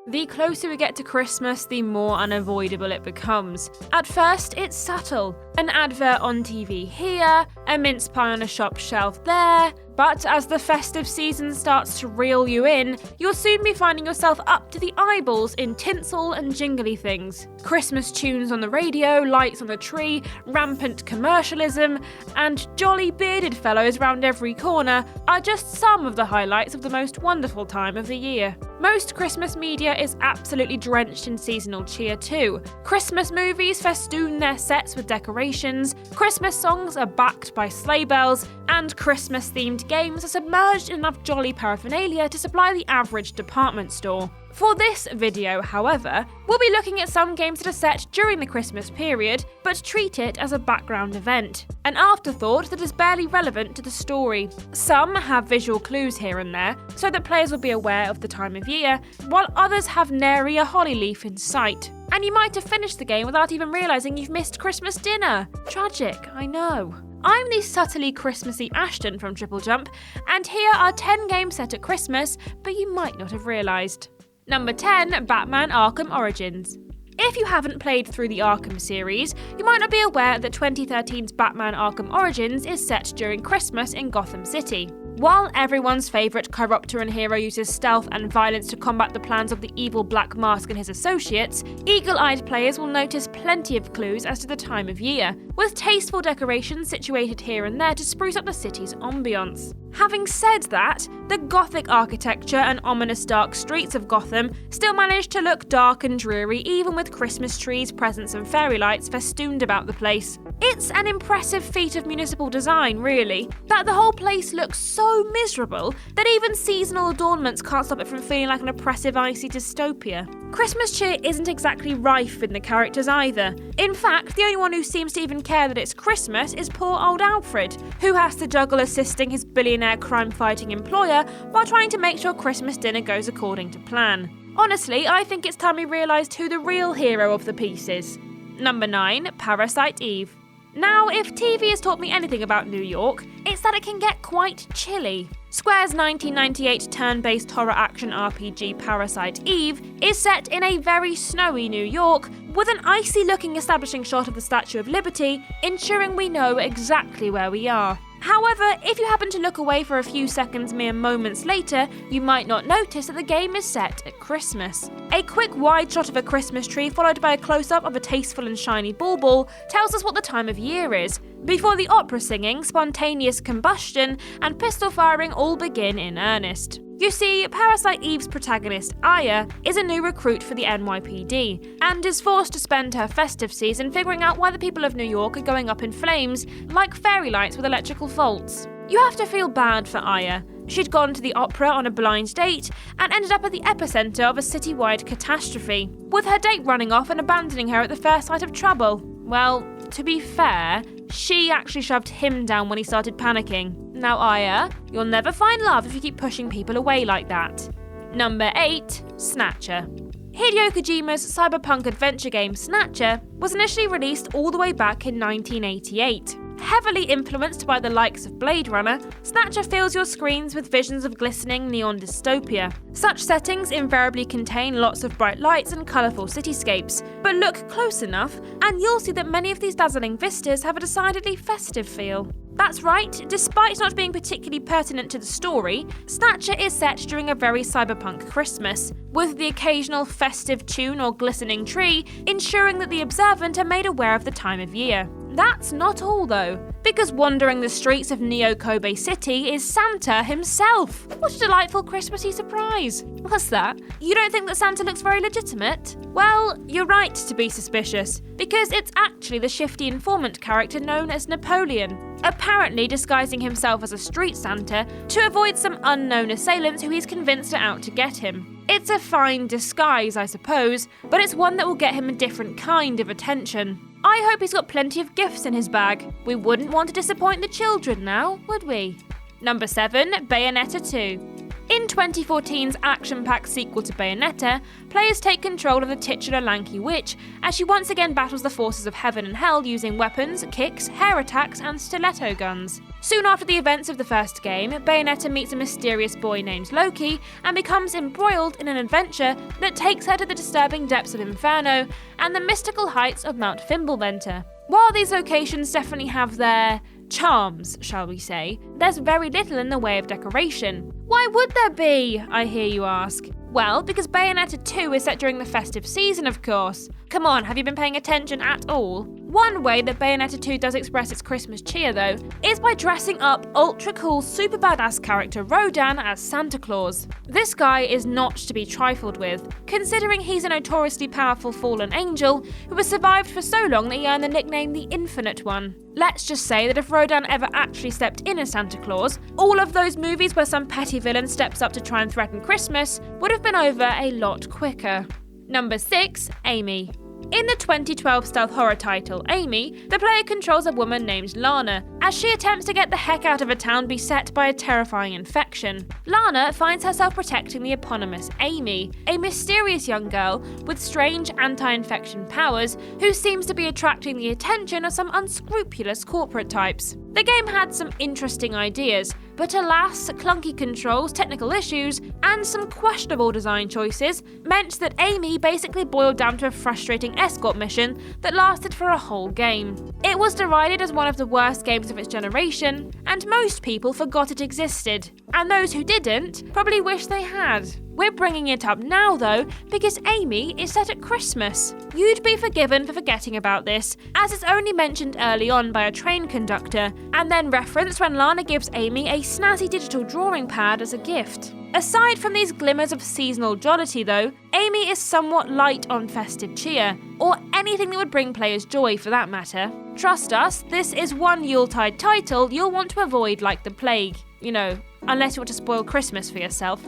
The closer we get to Christmas, the more unavoidable it becomes. At first, it's subtle. An advert on TV here, a mince pie on a shop shelf there. But as the festive season starts to reel you in, you'll soon be finding yourself up to the eyeballs in tinsel and jingly things. Christmas tunes on the radio, lights on the tree, rampant commercialism, and jolly bearded fellows round every corner are just some of the highlights of the most wonderful time of the year. Most Christmas media is absolutely drenched in seasonal cheer too. Christmas movies festoon their sets with decorations, Christmas songs are backed by sleigh bells, and Christmas-themed games are submerged in enough jolly paraphernalia to supply the average department store. For this video, however, we'll be looking at some games that are set during the Christmas period, but treat it as a background event, an afterthought that is barely relevant to the story. Some have visual clues here and there, so that players will be aware of the time of year, while others have nary a holly leaf in sight. And you might have finished the game without even realising you've missed Christmas dinner. Tragic, I know. I'm the subtly Christmassy Ashton from Triple Jump, and here are 10 games set at Christmas, but you might not have realised. Number 10, Batman Arkham Origins. If you haven't played through the Arkham series, you might not be aware that 2013's Batman Arkham Origins is set during Christmas in Gotham City. While everyone's favourite Chiropteran hero uses stealth and violence to combat the plans of the evil Black Mask and his associates, eagle-eyed players will notice plenty of clues as to the time of year, with tasteful decorations situated here and there to spruce up the city's ambience. Having said that, the Gothic architecture and ominous dark streets of Gotham still manage to look dark and dreary even with Christmas trees, presents and fairy lights festooned about the place. It's an impressive feat of municipal design, really, that the whole place looks so miserable that even seasonal adornments can't stop it from feeling like an oppressive icy dystopia. Christmas cheer isn't exactly rife in the characters either. In fact, the only one who seems to even care that it's Christmas is poor old Alfred, who has to juggle assisting his billionaire crime-fighting employer while trying to make sure Christmas dinner goes according to plan. Honestly, I think it's time we realised who the real hero of the piece is. Number 9, Parasite Eve. Now, if TV has taught me anything about New York, it's that it can get quite chilly. Square's 1998 turn-based horror action RPG Parasite Eve is set in a very snowy New York, with an icy-looking establishing shot of the Statue of Liberty, ensuring we know exactly where we are. However, if you happen to look away for a few seconds mere moments later, you might not notice that the game is set at Christmas. A quick wide shot of a Christmas tree followed by a close-up of a tasteful and shiny bauble tells us what the time of year is, before the opera singing, spontaneous combustion, and pistol firing all begin in earnest. You see, Parasite Eve's protagonist, Aya, is a new recruit for the NYPD, and is forced to spend her festive season figuring out why the people of New York are going up in flames, like fairy lights with electrical faults. You have to feel bad for Aya. She'd gone to the opera on a blind date, and ended up at the epicenter of a citywide catastrophe, with her date running off and abandoning her at the first sight of trouble. Well, to be fair, she actually shoved him down when he started panicking. Now Aya, you'll never find love if you keep pushing people away like that. Number 8, Snatcher. Hideo Kojima's cyberpunk adventure game Snatcher was initially released all the way back in 1988. Heavily influenced by the likes of Blade Runner, Snatcher fills your screens with visions of glistening neon dystopia. Such settings invariably contain lots of bright lights and colourful cityscapes, but look close enough and you'll see that many of these dazzling vistas have a decidedly festive feel. That's right, despite not being particularly pertinent to the story, Snatcher is set during a very cyberpunk Christmas, with the occasional festive tune or glistening tree ensuring that the observant are made aware of the time of year. That's not all though, because wandering the streets of Neo Kobe City is Santa himself. What a delightful Christmassy surprise. What's that? You don't think that Santa looks very legitimate? Well, you're right to be suspicious, because it's actually the shifty informant character known as Napoleon, apparently disguising himself as a street Santa to avoid some unknown assailants who he's convinced are out to get him. It's a fine disguise, I suppose, but it's one that will get him a different kind of attention. I hope he's got plenty of gifts in his bag. We wouldn't want to disappoint the children now, would we? Number 7, Bayonetta 2. In 2014's action-packed sequel to Bayonetta, players take control of the titular lanky witch as she once again battles the forces of heaven and hell using weapons, kicks, hair attacks, and stiletto guns. Soon after the events of the first game, Bayonetta meets a mysterious boy named Loki and becomes embroiled in an adventure that takes her to the disturbing depths of Inferno and the mystical heights of Mount Fimbulventr. While these locations definitely have their charms, shall we say, there's very little in the way of decoration. Why would there be, I hear you ask? Well, because Bayonetta 2 is set during the festive season, of course. Come on, have you been paying attention at all? One way that Bayonetta 2 does express its Christmas cheer, though, is by dressing up ultra cool, super badass character Rodan as Santa Claus. This guy is not to be trifled with, considering he's a notoriously powerful fallen angel who has survived for so long that he earned the nickname the Infinite One. Let's just say that if Rodan ever actually stepped in as Santa Claus, all of those movies where some petty villain steps up to try and threaten Christmas would have been over a lot quicker. Number 6. Amy. In the 2012 stealth horror title Amy, the player controls a woman named Lana as she attempts to get the heck out of a town beset by a terrifying infection. Lana finds herself protecting the eponymous Amy, a mysterious young girl with strange anti-infection powers who seems to be attracting the attention of some unscrupulous corporate types. The game had some interesting ideas, but alas, clunky controls, technical issues, and some questionable design choices meant that Amy basically boiled down to a frustrating escort mission that lasted for a whole game. It was derided as one of the worst games of its generation, and most people forgot it existed. And those who didn't probably wish they had. We're bringing it up now though, because Amy is set at Christmas. You'd be forgiven for forgetting about this, as it's only mentioned early on by a train conductor, and then referenced when Lana gives Amy a snazzy digital drawing pad as a gift. Aside from these glimmers of seasonal jollity though, Amy is somewhat light on festive cheer, or anything that would bring players joy for that matter. Trust us, this is one Yuletide title you'll want to avoid like the plague. You know, unless you want to spoil Christmas for yourself.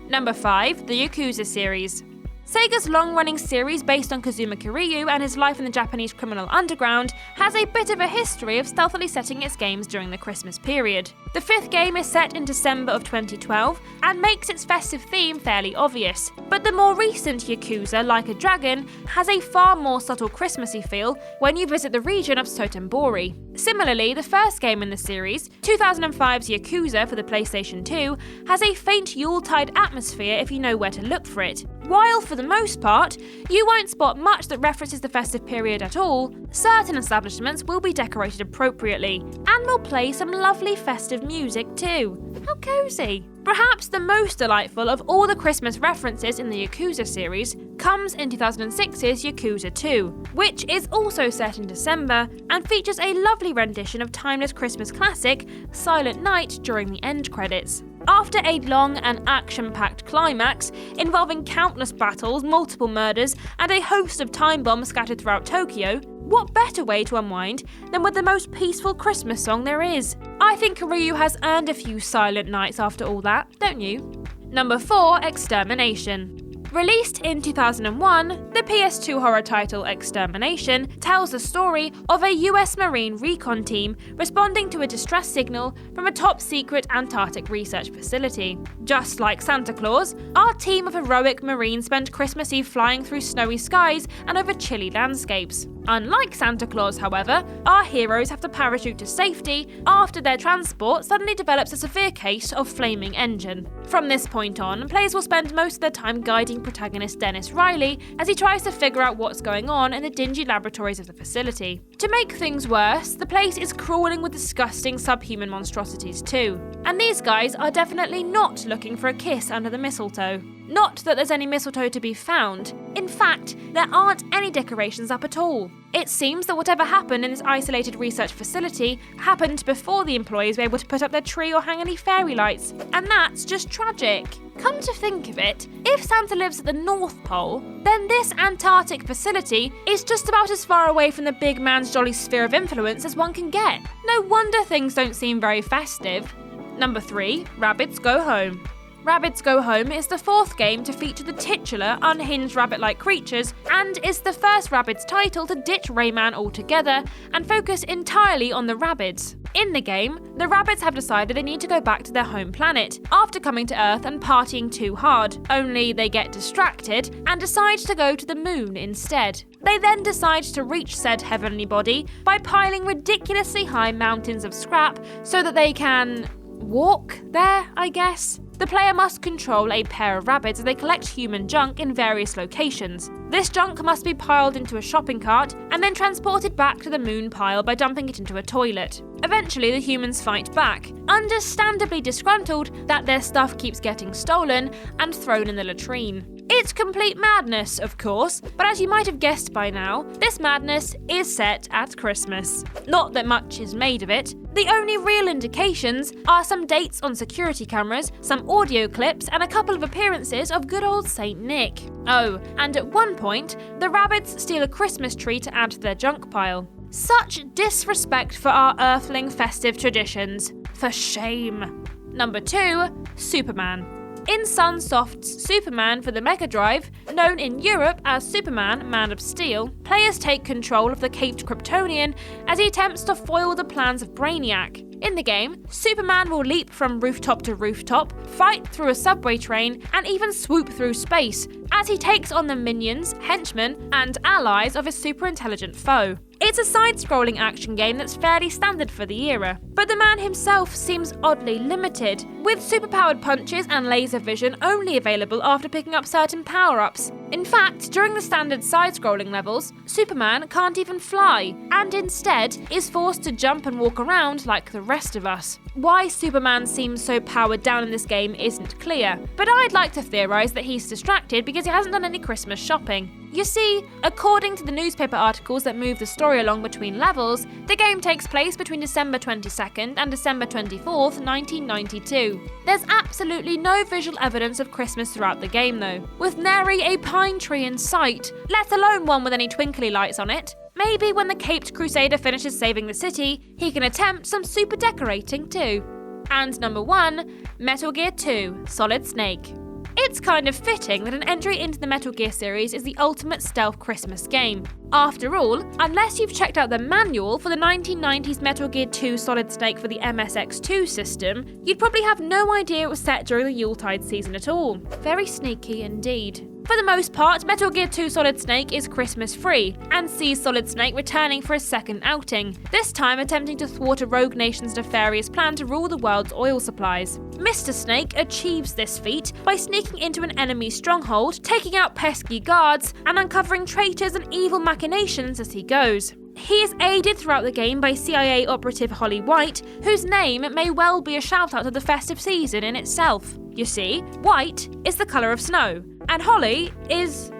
Number 5. The Yakuza series. Sega's long-running series based on Kazuma Kiryu and his life in the Japanese criminal underground has a bit of a history of stealthily setting its games during the Christmas period. The 5th game is set in December of 2012 and makes its festive theme fairly obvious, but the more recent Yakuza, Like a Dragon, has a far more subtle Christmassy feel when you visit the region of Sotenbori. Similarly, the first game in the series, 2005's Yakuza for the PlayStation 2, has a faint Yuletide atmosphere if you know where to look for it. While for the most part, you won't spot much that references the festive period at all, certain establishments will be decorated appropriately, and will play some lovely festive music too. How cozy! Perhaps the most delightful of all the Christmas references in the Yakuza series comes in 2006's Yakuza 2, which is also set in December and features a lovely rendition of timeless Christmas classic Silent Night during the end credits. After a long and action-packed climax involving countless battles, multiple murders, and a host of time bombs scattered throughout Tokyo, what better way to unwind than with the most peaceful Christmas song there is? I think Kiryu has earned a few silent nights after all that, don't you? Number 4. Extermination. Released in 2001, the PS2 horror title Extermination tells the story of a US Marine recon team responding to a distress signal from a top-secret Antarctic research facility. Just like Santa Claus, our team of heroic Marines spend Christmas Eve flying through snowy skies and over chilly landscapes. Unlike Santa Claus, however, our heroes have to parachute to safety after their transport suddenly develops a severe case of flaming engine. From this point on, players will spend most of their time guiding protagonist Dennis Riley as he tries to figure out what's going on in the dingy laboratories of the facility. To make things worse, the place is crawling with disgusting subhuman monstrosities too. And these guys are definitely not looking for a kiss under the mistletoe. Not that there's any mistletoe to be found. In fact, there aren't any decorations up at all. It seems that whatever happened in this isolated research facility happened before the employees were able to put up their tree or hang any fairy lights, and that's just tragic. Come to think of it, if Santa lives at the North Pole, then this Antarctic facility is just about as far away from the big man's jolly sphere of influence as one can get. No wonder things don't seem very festive. Number 3. Rabbids Go Home. Rabbids Go Home is the fourth game to feature the titular, unhinged rabbit-like creatures, and is the first Rabbids title to ditch Rayman altogether and focus entirely on the Rabbids. In the game, the Rabbids have decided they need to go back to their home planet after coming to Earth and partying too hard, only they get distracted and decide to go to the moon instead. They then decide to reach said heavenly body by piling ridiculously high mountains of scrap so that they can walk there, I guess. The player must control a pair of Rabbids as they collect human junk in various locations. This junk must be piled into a shopping cart and then transported back to the moon pile by dumping it into a toilet. Eventually, the humans fight back, understandably disgruntled that their stuff keeps getting stolen and thrown in the latrine. It's complete madness, of course, but as you might have guessed by now, this madness is set at Christmas. Not that much is made of it. The only real indications are some dates on security cameras, some audio clips, and a couple of appearances of good old Saint Nick. Oh, and at one point, the Rabbids steal a Christmas tree to add to their junk pile. Such disrespect for our Earthling festive traditions. For shame. Number 2, Superman. In Sunsoft's Superman for the Mega Drive, known in Europe as Superman Man of Steel, players take control of the caped Kryptonian as he attempts to foil the plans of Brainiac. In the game, Superman will leap from rooftop to rooftop, fight through a subway train, and even swoop through space, as he takes on the minions, henchmen, and allies of his super intelligent foe. It's a side-scrolling action game that's fairly standard for the era, but the man himself seems oddly limited, with superpowered punches and laser vision only available after picking up certain power-ups. In fact, during the standard side-scrolling levels, Superman can't even fly, and instead is forced to jump and walk around like the rest of us. Why Superman seems so powered down in this game isn't clear, but I'd like to theorise that he's distracted because he hasn't done any Christmas shopping. You see, according to the newspaper articles that move the story along between levels, the game takes place between December 22nd and December 24th, 1992. There's absolutely no visual evidence of Christmas throughout the game though, with nary a pine tree in sight, let alone one with any twinkly lights on it. Maybe when the Caped Crusader finishes saving the city, he can attempt some super decorating too. And number 1, Metal Gear 2, Solid Snake. It's kind of fitting that an entry into the Metal Gear series is the ultimate stealth Christmas game. After all, unless you've checked out the manual for the 1990s Metal Gear 2 Solid Snake for the MSX2 system, you'd probably have no idea it was set during the Yuletide season at all. Very sneaky indeed. For the most part, Metal Gear 2 Solid Snake is Christmas free, and sees Solid Snake returning for his second outing, this time attempting to thwart a rogue nation's nefarious plan to rule the world's oil supplies. Mr. Snake achieves this feat by sneaking into an enemy stronghold, taking out pesky guards, and uncovering traitors and evil machinations as he goes. He is aided throughout the game by CIA operative Holly White, whose name may well be a shout-out to the festive season in itself. You see, white is the colour of snow, and Holly is,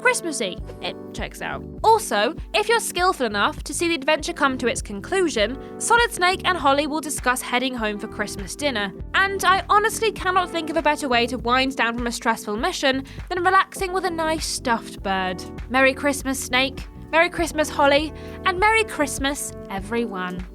Christmassy. It checks out. Also, if you're skillful enough to see the adventure come to its conclusion, Solid Snake and Holly will discuss heading home for Christmas dinner. And I honestly cannot think of a better way to wind down from a stressful mission than relaxing with a nice stuffed bird. Merry Christmas, Snake. Merry Christmas, Holly. And Merry Christmas, everyone.